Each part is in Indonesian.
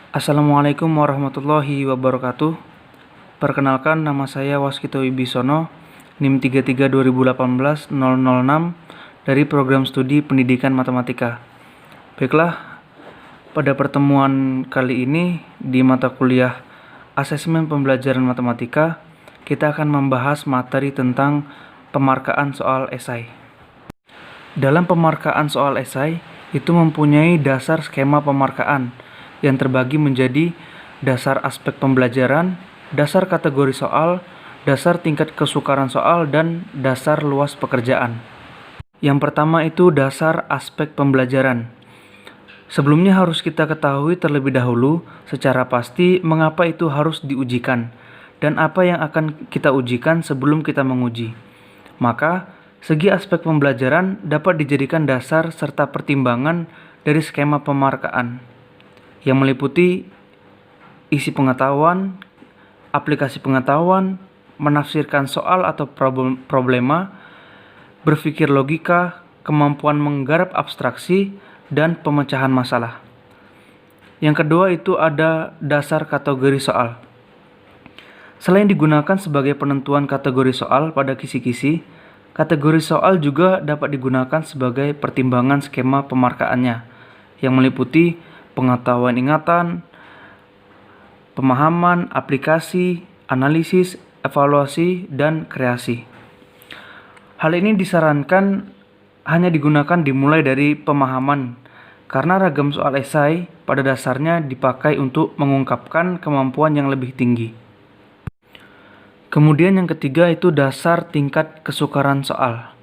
Assalamualaikum warahmatullahi wabarakatuh. Perkenalkan, nama saya Waskito Wibisono, NIM 33 2018 006 dari Program Studi Pendidikan Matematika. Baiklah, pada pertemuan kali ini di mata kuliah Asesmen Pembelajaran Matematika, kita akan membahas materi tentang pemarkaan soal esai. Dalam pemarkaan soal esai, itu mempunyai dasar skema pemarkaan yang terbagi menjadi dasar aspek pembelajaran, dasar kategori soal, dasar tingkat kesukaran soal, dan dasar luas pekerjaan. Yang pertama itu dasar aspek pembelajaran. Sebelumnya harus kita ketahui terlebih dahulu secara pasti mengapa itu harus diujikan dan apa yang akan kita ujikan sebelum kita menguji. Maka, segi aspek pembelajaran dapat dijadikan dasar serta pertimbangan dari skema pemarkaan yang meliputi isi pengetahuan, aplikasi pengetahuan, menafsirkan soal atau problema, berpikir logika, kemampuan menggarap abstraksi, dan pemecahan masalah. Yang kedua itu ada dasar kategori soal. Selain digunakan sebagai penentuan kategori soal pada kisi-kisi, kategori soal juga dapat digunakan sebagai pertimbangan skema pemarkaannya, yang meliputi pengetahuan ingatan, pemahaman, aplikasi, analisis, evaluasi, dan kreasi. Hal ini disarankan hanya digunakan dimulai dari pemahaman, karena ragam soal esai pada dasarnya dipakai untuk mengungkapkan kemampuan yang lebih tinggi. Kemudian yang ketiga itu dasar tingkat kesukaran soal.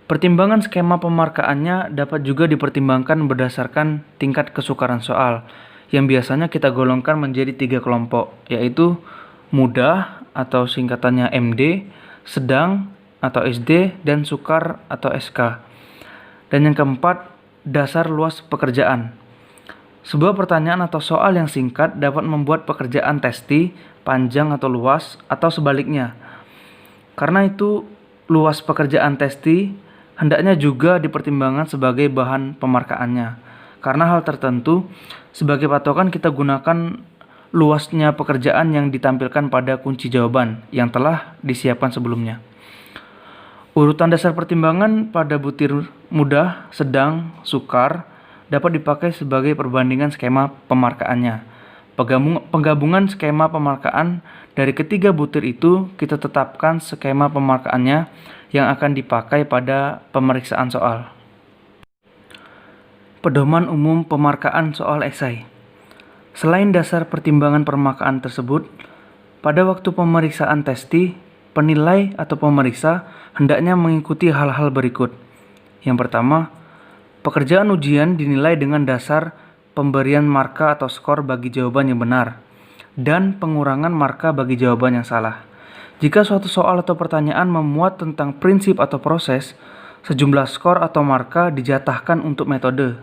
Pertimbangan skema pemarkaannya dapat juga dipertimbangkan berdasarkan tingkat kesukaran soal, yang biasanya kita golongkan menjadi 3 kelompok, yaitu mudah atau singkatannya MD, sedang atau SD, dan sukar atau SK. Dan yang keempat, dasar luas pekerjaan. Sebuah pertanyaan atau soal yang singkat dapat membuat pekerjaan testi panjang atau luas, atau sebaliknya. Karena itu, luas pekerjaan testi hendaknya juga dipertimbangkan sebagai bahan pemarkaannya. Karena hal tertentu, sebagai patokan kita gunakan luasnya pekerjaan yang ditampilkan pada kunci jawaban yang telah disiapkan sebelumnya. Urutan dasar pertimbangan pada butir mudah, sedang, sukar dapat dipakai sebagai perbandingan skema pemarkaannya. Penggabungan skema pemarkaan dari ketiga butir itu kita tetapkan skema pemarkaannya yang akan dipakai pada pemeriksaan soal. Pedoman umum pemarkaan soal esai. Selain dasar pertimbangan pemarkaan tersebut, pada waktu pemeriksaan testi, penilai atau pemeriksa hendaknya mengikuti hal-hal berikut. Yang pertama, pekerjaan ujian dinilai dengan dasar pemberian marka atau skor bagi jawaban yang benar, dan pengurangan marka bagi jawaban yang salah. Jika suatu soal atau pertanyaan memuat tentang prinsip atau proses, sejumlah skor atau marka dijatahkan untuk metode.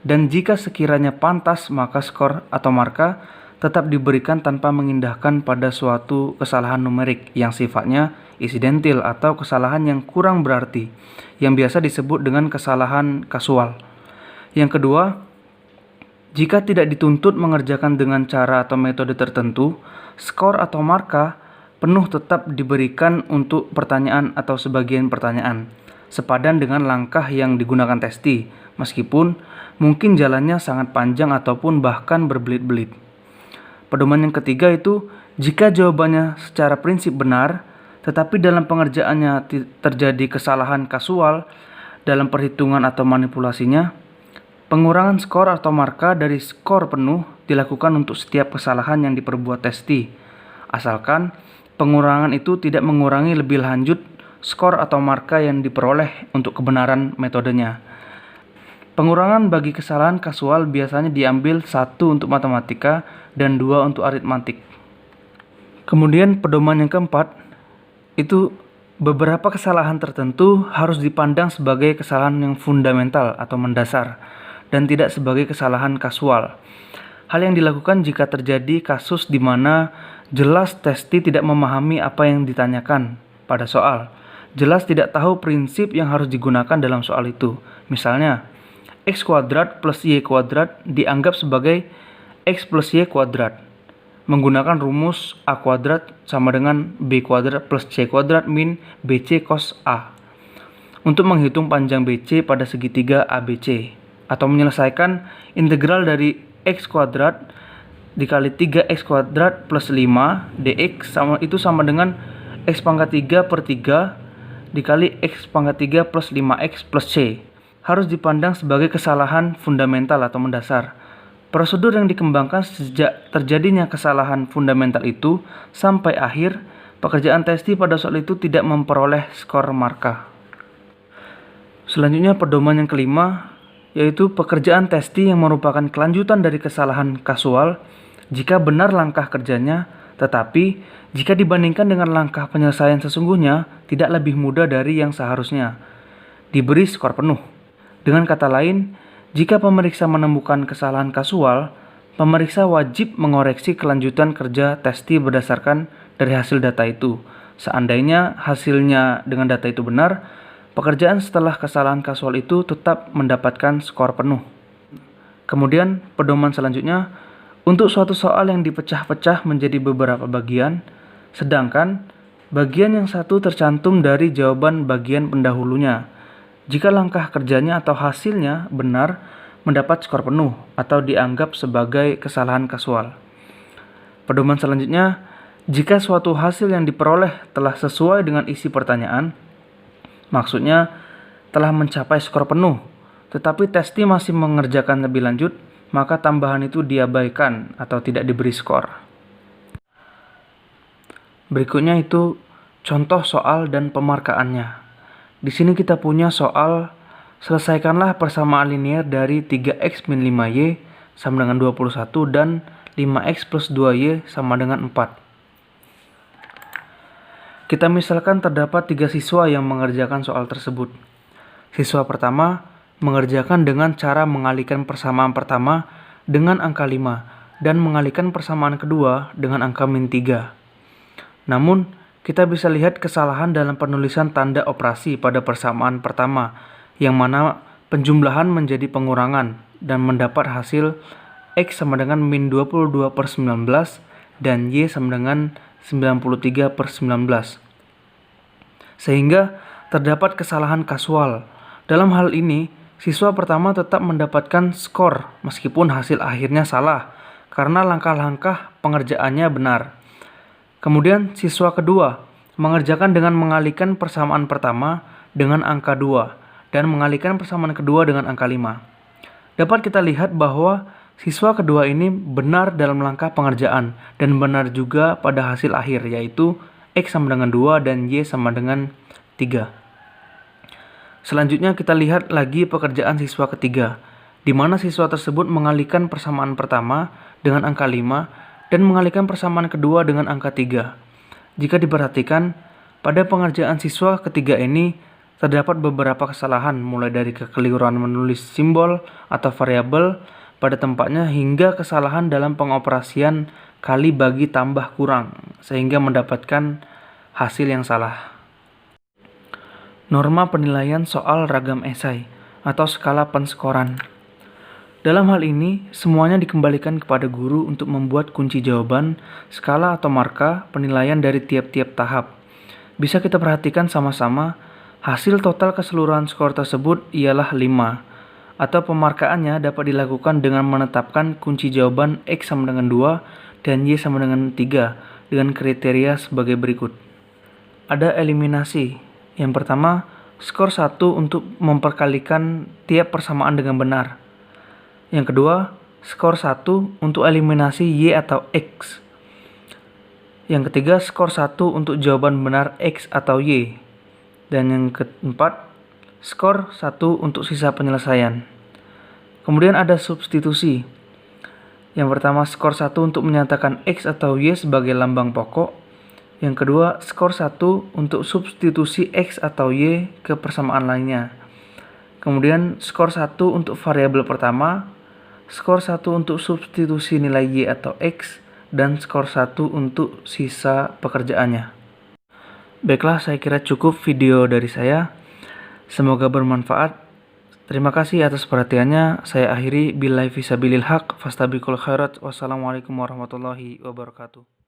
Dan jika sekiranya pantas, maka skor atau marka tetap diberikan tanpa mengindahkan pada suatu kesalahan numerik yang sifatnya insidentil atau kesalahan yang kurang berarti, yang biasa disebut dengan kesalahan kasual. Yang kedua, jika tidak dituntut mengerjakan dengan cara atau metode tertentu, skor atau marka penuh tetap diberikan untuk pertanyaan atau sebagian pertanyaan, sepadan dengan langkah yang digunakan testi, meskipun mungkin jalannya sangat panjang ataupun bahkan berbelit-belit. Pedoman yang ketiga itu, jika jawabannya secara prinsip benar, tetapi dalam pengerjaannya terjadi kesalahan kasual dalam perhitungan atau manipulasinya, pengurangan skor atau marka dari skor penuh dilakukan untuk setiap kesalahan yang diperbuat testi, asalkan pengurangan itu tidak mengurangi lebih lanjut skor atau marka yang diperoleh untuk kebenaran metodenya. Pengurangan bagi kesalahan kasual biasanya diambil 1 untuk matematika dan 2 untuk aritmatik. Kemudian pedoman yang keempat, itu beberapa kesalahan tertentu harus dipandang sebagai kesalahan yang fundamental atau mendasar dan tidak sebagai kesalahan kasual. Hal yang dilakukan jika terjadi kasus di mana jelas testi tidak memahami apa yang ditanyakan pada soal, jelas tidak tahu prinsip yang harus digunakan dalam soal itu. Misalnya, x kuadrat plus y kuadrat dianggap sebagai X plus Y kuadrat menggunakan rumus A kuadrat sama dengan B kuadrat plus C kuadrat min BC cos A untuk menghitung panjang BC pada segitiga ABC, atau menyelesaikan integral dari X kuadrat dikali 3X kuadrat plus 5 dx sama dengan X pangkat 3 per 3 dikali X pangkat 3 plus 5X plus C. Harus dipandang sebagai kesalahan fundamental atau mendasar. Prosedur yang dikembangkan sejak terjadinya kesalahan fundamental itu sampai akhir, pekerjaan testi pada soal itu tidak memperoleh skor marka. Selanjutnya pedoman yang kelima, yaitu pekerjaan testi yang merupakan kelanjutan dari kesalahan kasual jika benar langkah kerjanya, tetapi jika dibandingkan dengan langkah penyelesaian sesungguhnya tidak lebih mudah dari yang seharusnya, diberi skor penuh. Dengan kata lain, jika pemeriksa menemukan kesalahan kasual, pemeriksa wajib mengoreksi kelanjutan kerja testi berdasarkan dari hasil data itu. Seandainya hasilnya dengan data itu benar, pekerjaan setelah kesalahan kasual itu tetap mendapatkan skor penuh. Kemudian, pedoman selanjutnya, untuk suatu soal yang dipecah-pecah menjadi beberapa bagian, sedangkan bagian yang satu tercantum dari jawaban bagian pendahulunya. Jika langkah kerjanya atau hasilnya benar, mendapat skor penuh atau dianggap sebagai kesalahan kasual. Pedoman selanjutnya, jika suatu hasil yang diperoleh telah sesuai dengan isi pertanyaan, maksudnya telah mencapai skor penuh, tetapi testi masih mengerjakan lebih lanjut, maka tambahan itu diabaikan atau tidak diberi skor. Berikutnya itu contoh soal dan pemarkaannya. Di sini kita punya soal, selesaikanlah persamaan linear dari 3x min 5y sama dengan 21 dan 5x plus 2y sama dengan 4. Kita misalkan terdapat 3 siswa yang mengerjakan soal tersebut. Siswa pertama mengerjakan dengan cara mengalihkan persamaan pertama dengan angka 5 dan mengalihkan persamaan kedua dengan angka min 3. Namun, kita bisa lihat kesalahan dalam penulisan tanda operasi pada persamaan pertama, yang mana penjumlahan menjadi pengurangan dan mendapat hasil X sama dengan min 22 per 19 dan Y sama dengan 93 per 19. Sehingga terdapat kesalahan kasual. Dalam hal ini, siswa pertama tetap mendapatkan skor meskipun hasil akhirnya salah karena langkah-langkah pengerjaannya benar. Kemudian siswa kedua mengerjakan dengan mengalihkan persamaan pertama dengan angka 2 dan mengalihkan persamaan kedua dengan angka 5. Dapat kita lihat bahwa siswa kedua ini benar dalam langkah pengerjaan dan benar juga pada hasil akhir, yaitu X sama dengan 2 dan Y sama dengan 3. Selanjutnya kita lihat lagi pekerjaan siswa ketiga, di mana siswa tersebut mengalihkan persamaan pertama dengan angka 5 dan mengalihkan persamaan kedua dengan angka 3. Jika diperhatikan, pada pengerjaan siswa ketiga ini terdapat beberapa kesalahan, mulai dari kekeliruan menulis simbol atau variabel pada tempatnya hingga kesalahan dalam pengoperasian kali bagi tambah kurang, sehingga mendapatkan hasil yang salah. Norma penilaian soal ragam esai atau skala penskoran. Dalam hal ini, semuanya dikembalikan kepada guru untuk membuat kunci jawaban, skala atau marka penilaian dari tiap-tiap tahap. Bisa kita perhatikan sama-sama, hasil total keseluruhan skor tersebut ialah 5, atau pemarkaannya dapat dilakukan dengan menetapkan kunci jawaban X sama dengan 2 dan Y sama dengan 3 dengan kriteria sebagai berikut. Ada eliminasi. Yang pertama, skor 1 untuk memperkalikan tiap persamaan dengan benar. Yang kedua, skor 1 untuk eliminasi Y atau X. Yang ketiga, skor 1 untuk jawaban benar X atau Y. Dan yang keempat, skor 1 untuk sisa penyelesaian. Kemudian ada substitusi. Yang pertama, skor 1 untuk menyatakan X atau Y sebagai lambang pokok. Yang kedua, skor 1 untuk substitusi X atau Y ke persamaan lainnya. Kemudian, skor 1 untuk variabel pertama, skor 1 untuk substitusi nilai Y atau X, dan skor 1 untuk sisa pekerjaannya. Baiklah, saya kira cukup video dari saya. Semoga bermanfaat. Terima kasih atas perhatiannya. Saya akhiri billahi fisabilil haq fastabiqul khairat. Wassalamualaikum warahmatullahi wabarakatuh.